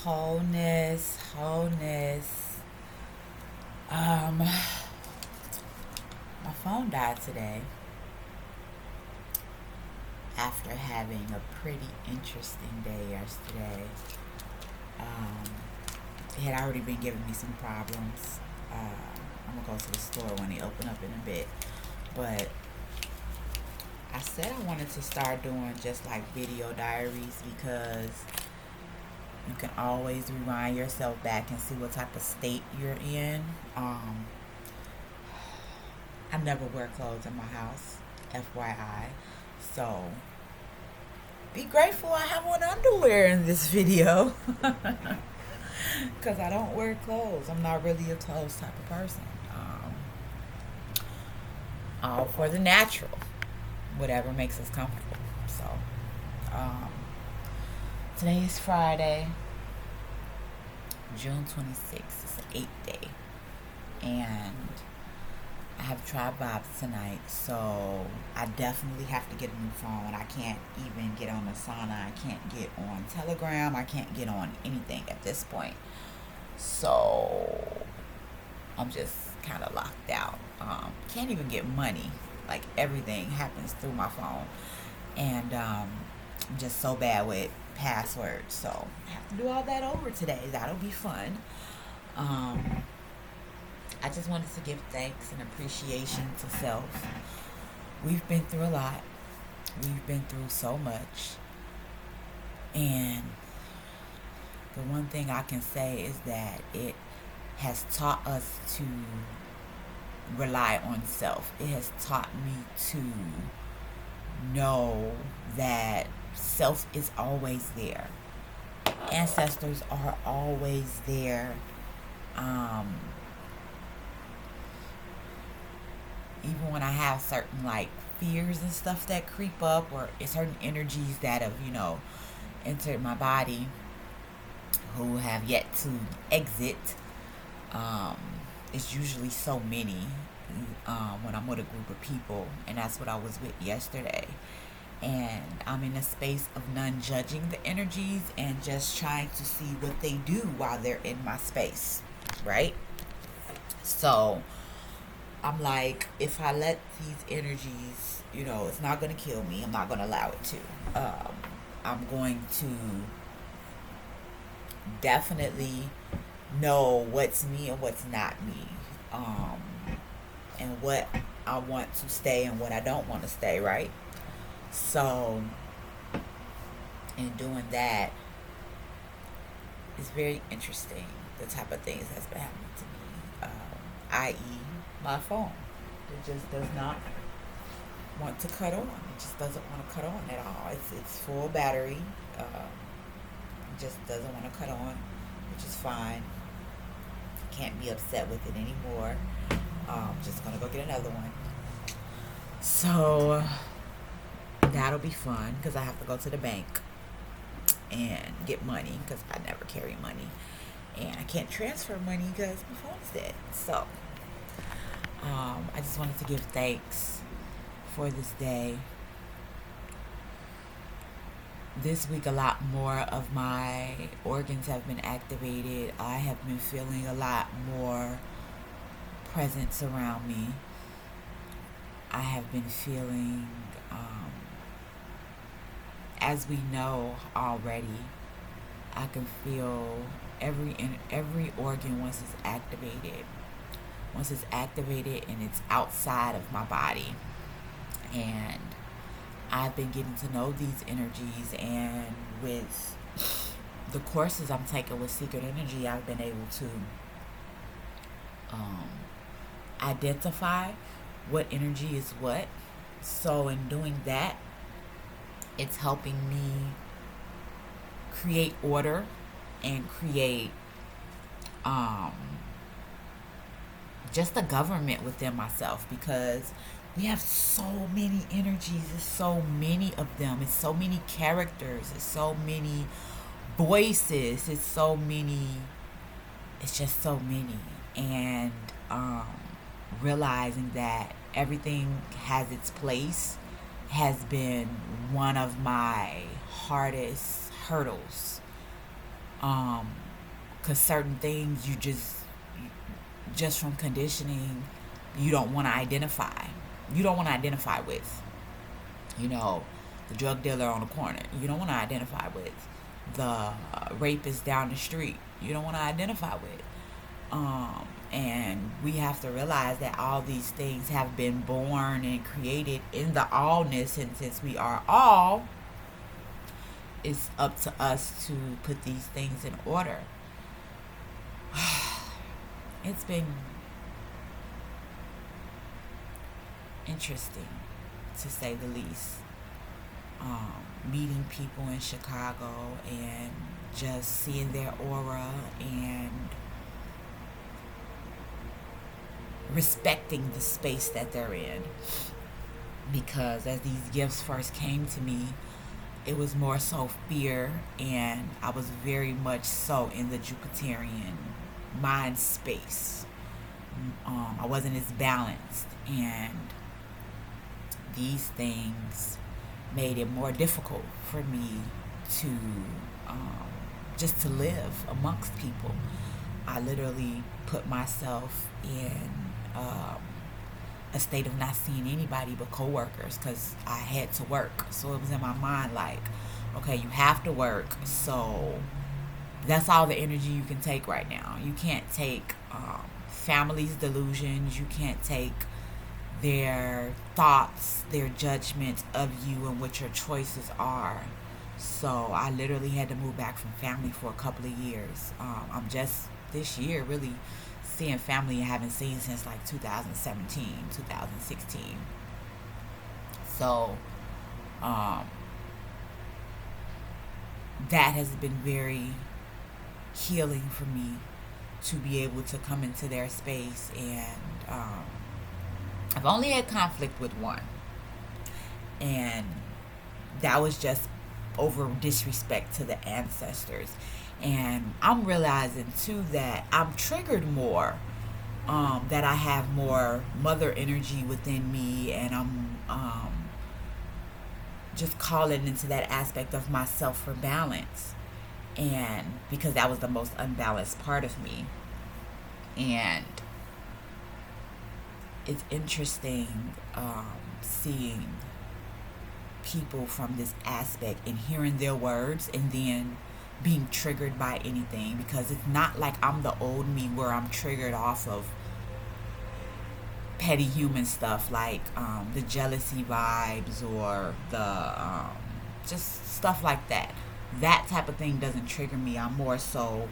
Wholeness. My phone died today after having a pretty interesting day yesterday. Um, it had already been giving me some problems. I'm gonna go to the store when they open up in a bit, but I said I wanted to start doing just like video diaries because you can always rewind yourself back and see what type of state you're in. I never wear clothes in my house, FYI. So be grateful I have on underwear in this video. Because I don't wear clothes. I'm not really a clothes type of person. All for the natural, whatever makes us comfortable. So, um, today is Friday, June 26th. It's the 8th day. And I have tried vibes tonight, so I definitely have to get a new phone. I can't even get on Asana. I can't get on Telegram. I can't get on anything at this point. So I'm just kind of locked out. Can't even get money. Like everything happens through my phone, and I'm just so bad with passwords. So I have to do all that over today. That'll be fun. Um, I just wanted to give thanks and appreciation to self. We've been through a lot. We've been through so much. And the one thing I can say is that it has taught us to rely on self. It has taught me to know that self is always there. Ancestors are always there. Even when I have certain like fears and stuff that creep up, or certain energies that have, entered my body who have yet to exit, it's usually so many when I'm with a group of people, and that's what I was with yesterday. And I'm in a space of non-judging the energies and just trying to see what they do while they're in my space, right? So I'm like, if I let these energies, it's not going to kill me. I'm not going to allow it to. I'm going to definitely know what's me and what's not me. And what I want to stay and what I don't want to stay, right? So, in doing that, it's very interesting, the type of things that's been happening to me. I.e., my phone. It just does not want to cut on. It just doesn't want to cut on at all. It's full battery. It just doesn't want to cut on, which is fine. Can't be upset with it anymore. Just gonna go get another one. So that'll be fun because I have to go to the bank and get money because I never carry money, and I can't transfer money because my phone's dead. So I just wanted to give thanks for this day. This week, a lot more of my organs have been activated. I have been feeling a lot more presence around me. I have been feeling, as we know already, I can feel every organ once it's activated. Once it's activated and it's outside of my body. And I've been getting to know these energies, and with the courses I'm taking with Secret Energy, I've been able to identify what energy is what. So in doing that, it's helping me create order and create just a government within myself, because we have so many energies. There's so many of them. It's so many characters. It's so many voices. It's just so many. And realizing that everything has its place has been one of my hardest hurdles um because certain things just from conditioning, you don't want to identify with, you know, the drug dealer on the corner. You don't want to identify with the rapist down the street. You don't want to identify with. And we have to realize that all these things have been born and created in the allness, and since we are all, it's up to us to put these things in order. It's been interesting, to say the least. Meeting people in Chicago and just seeing their aura and respecting the space that they're in. Because as these gifts first came to me, it was more so fear, and I was very much so in the Jupiterian mind space. I wasn't as balanced, and these things made it more difficult for me to just to live amongst people. I literally put myself in a state of not seeing anybody but coworkers because I had to work. So it was in my mind like, okay, you have to work, so that's all the energy you can take right now. You can't take family's delusions. You can't take their thoughts, their judgment of you and what your choices are. So I literally had to move back from family for a couple of years. I'm just this year really seeing family I haven't seen since like 2017, 2016. So that has been very healing for me to be able to come into their space. And I've only had conflict with one, and that was just over disrespect to the ancestors. And I'm realizing too that I'm triggered more, that I have more mother energy within me, and I'm just calling into that aspect of myself for balance. And because that was the most unbalanced part of me. And it's interesting seeing people from this aspect and hearing their words and then being triggered by anything, because it's not like I'm the old me where I'm triggered off of petty human stuff like the jealousy vibes or the just stuff like that. That type of thing doesn't trigger me. I'm more so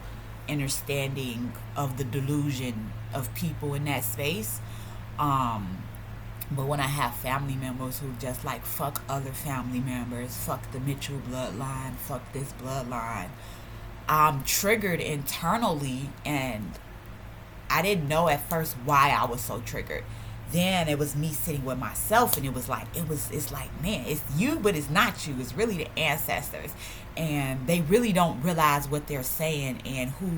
understanding of the delusion of people in that space. But when I have family members who just like fuck other family members, fuck the Mitchell bloodline, fuck this bloodline, I'm triggered internally, and I didn't know at first why I was so triggered. Then it was me sitting with myself, and it's like, man, it's you, but it's not you. It's really the ancestors, and they really don't realize what they're saying and who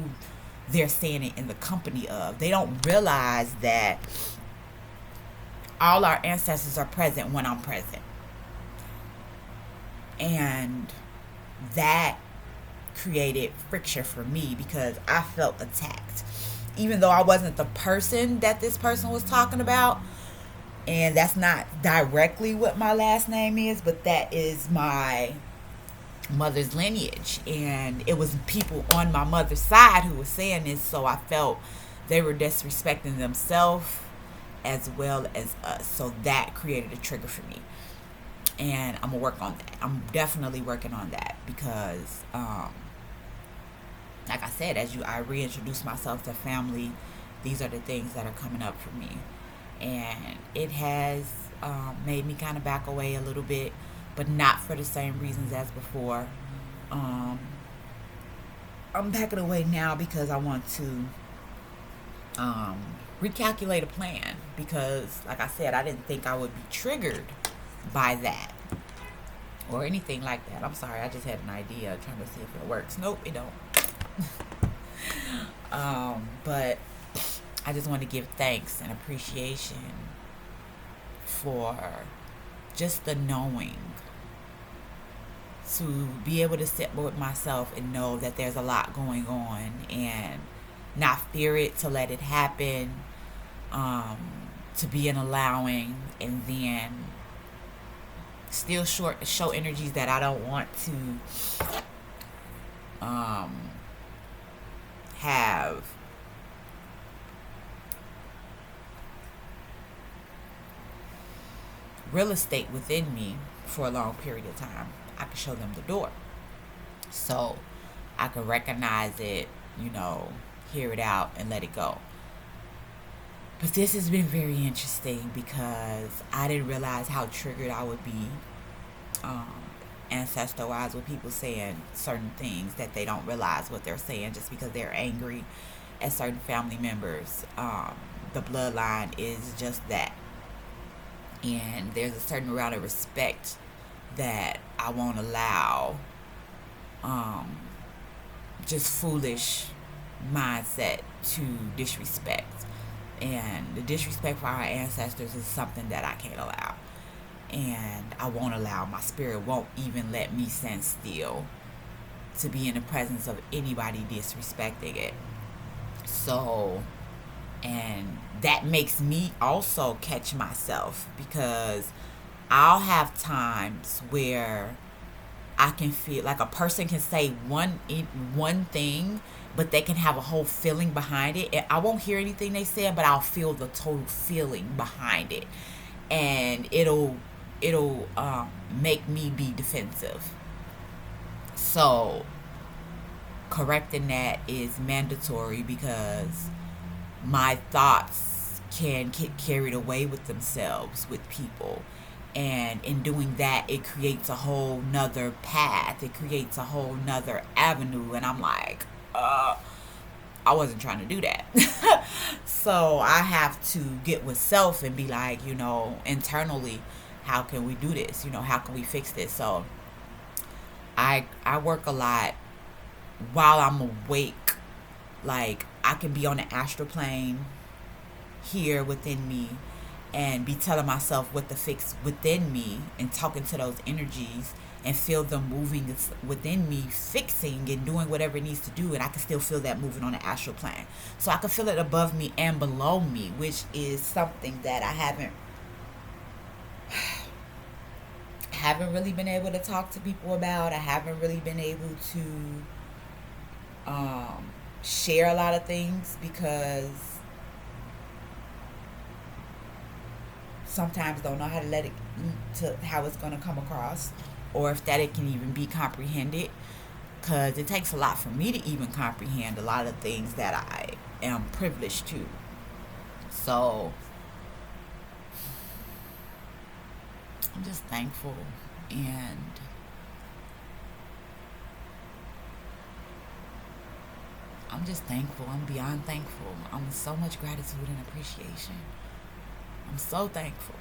they're saying it in the company of. They don't realize that all our ancestors are present when I'm present. And that created friction for me because I felt attacked. Even though I wasn't the person that this person was talking about, and that's not directly what my last name is, but that is my mother's lineage. And it was people on my mother's side who were saying this, so I felt they were disrespecting themselves as well as us. So that created a trigger for me, and I'm gonna work on that. I'm definitely working on that because like I said, I reintroduce myself to family, these are the things that are coming up for me. And it has made me kind of back away a little bit, but not for the same reasons as before. I'm backing away now because I want to recalculate a plan, because like I said, I didn't think I would be triggered by that or anything like that. I'm sorry, I just had an idea trying to see if it works. Nope, it don't. But I just want to give thanks and appreciation for just the knowing to be able to sit with myself and know that there's a lot going on and not fear it, to let it happen, um, to be an allowing, and then still show energies that I don't want to um, have real estate within me for a long period of time. I can show them the door. So I can recognize it, hear it out and let it go. But this has been very interesting because I didn't realize how triggered I would be, um, ancestor wise, with people saying certain things that they don't realize what they're saying just because they're angry at certain family members. The bloodline is just that. And there's a certain amount of respect that I won't allow um, just foolish mindset to disrespect. And the disrespect for our ancestors is something that I can't allow. And I won't allow, my spirit won't even let me stand still to be in the presence of anybody disrespecting it. So, and that makes me also catch myself, because I'll have times where I can feel like a person can say one thing, but they can have a whole feeling behind it. And I won't hear anything they said, but I'll feel the total feeling behind it, and it'll make me be defensive. So correcting that is mandatory, because my thoughts can get carried away with themselves with people, and in doing that it creates a whole nother path, it creates a whole nother avenue, and I'm like, I wasn't trying to do that. So I have to get with self and be like, internally, how can we do this, how can we fix this? So I work a lot while I'm awake. Like, I can be on the astral plane here within me and be telling myself what to fix within me and talking to those energies and feel them moving within me, fixing and doing whatever it needs to do, and I can still feel that moving on the astral plane. So I can feel it above me and below me, which is something that I haven't really been able to talk to people about. I haven't really been able to share a lot of things, because sometimes don't know how to let it, to how it's going to come across, or if that it can even be comprehended, because it takes a lot for me to even comprehend a lot of things that I am privileged to. So I'm just thankful, and I'm just thankful. I'm beyond thankful. I'm so much gratitude and appreciation. I'm so thankful.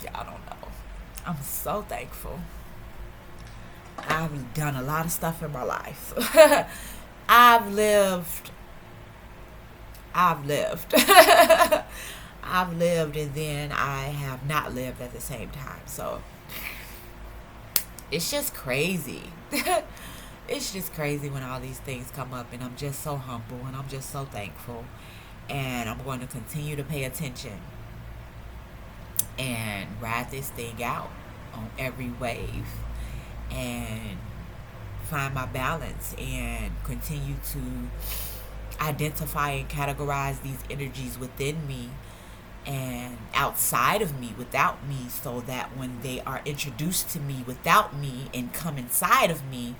Y'all don't know. I'm so thankful. I've done a lot of stuff in my life. I've lived. I've lived, and then I have not lived at the same time. So it's just crazy. It's just crazy when all these things come up, and I'm just so humble, and I'm just so thankful. And I'm going to continue to pay attention and ride this thing out on every wave, and find my balance, and continue to identify and categorize these energies within me and outside of me, without me, so that when they are introduced to me without me and come inside of me,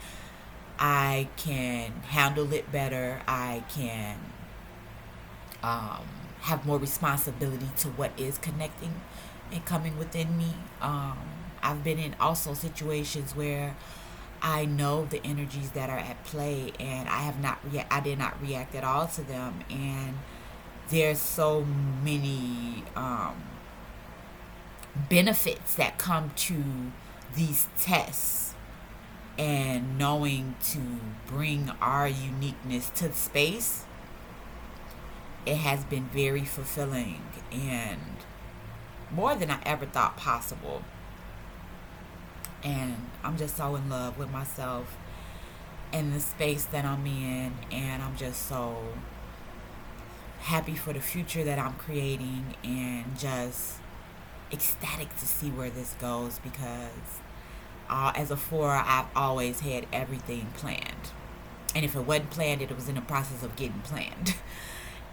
I can handle it better. I can have more responsibility to what is connecting and coming within me. I've been in also situations where I know the energies that are at play, and I did not react at all to them, and there's so many benefits that come to these tests, and knowing to bring our uniqueness to the space. It has been very fulfilling, and more than I ever thought possible. And I'm just so in love with myself and the space that I'm in. And I'm just so happy for the future that I'm creating, and just ecstatic to see where this goes, because as a 4, I've always had everything planned. And if it wasn't planned, it was in the process of getting planned.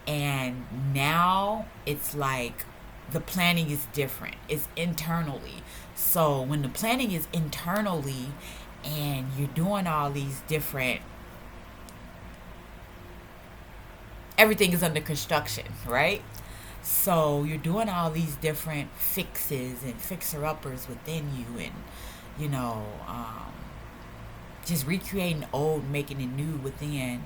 And now it's like the planning is different. It's internally. So when the planning is internally and you're doing all these different, everything is under construction, right? So you're doing all these different fixes and fixer-uppers within you, and, you know, just recreating old, making it new within.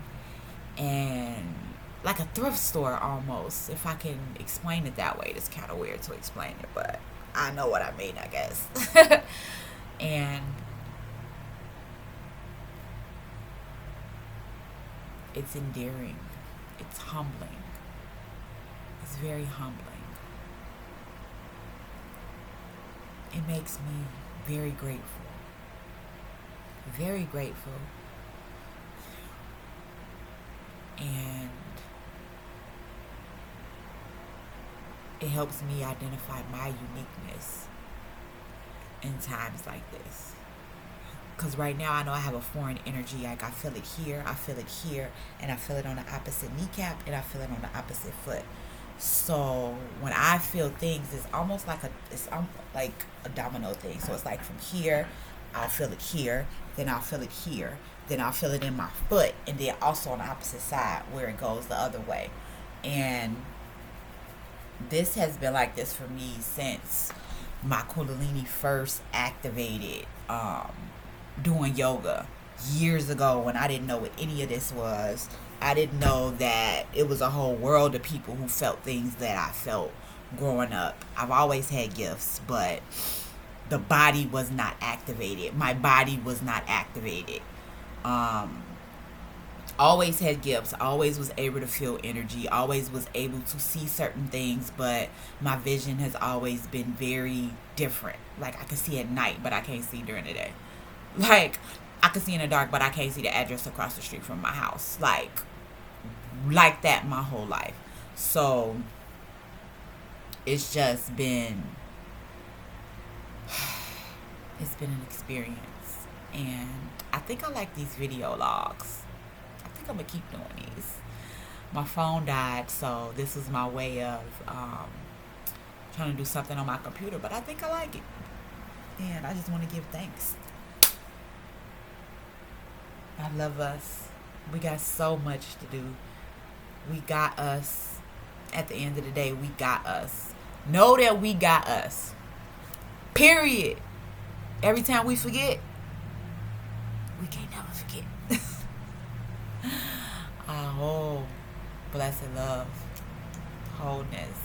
And like a thrift store almost, if I can explain it that way. It's kind of weird to explain it, but I know what I mean, I guess. And it's endearing. It's humbling. It's very humbling. It makes me very grateful. Very grateful. And it helps me identify my uniqueness in times like this. Because right now I know I have a foreign energy. Like, I feel it here, I feel it here, and I feel it on the opposite kneecap, and I feel it on the opposite foot. So when I feel things, it's almost like like a domino thing. So it's like from here, I'll feel it here, then I'll feel it here, then I'll feel it in my foot, and then also on the opposite side where it goes the other way. And this has been like this for me since my Kundalini first activated, doing yoga years ago, when I didn't know what any of this was. I didn't know that it was a whole world of people who felt things that I felt growing up. I've always had gifts, but the body was not activated. My body was not activated. Always had gifts. Always was able to feel energy. Always was able to see certain things, but my vision has always been very different. Like, I can see at night, but I can't see during the day. Like, I can see in the dark, but I can't see the address across the street from my house. Like that my whole life. So it's just been, it's been an experience. And I think I like these video logs. I think I'm gonna keep doing these. My phone died, so this was my way of trying to do something on my computer, but I think I like it. And I just want to give thanks. I love us. We got so much to do. We got us. At the end of the day, we got us. Know that we got us. Period. Every time we forget, we can't never forget. Oh, blessed love, wholeness,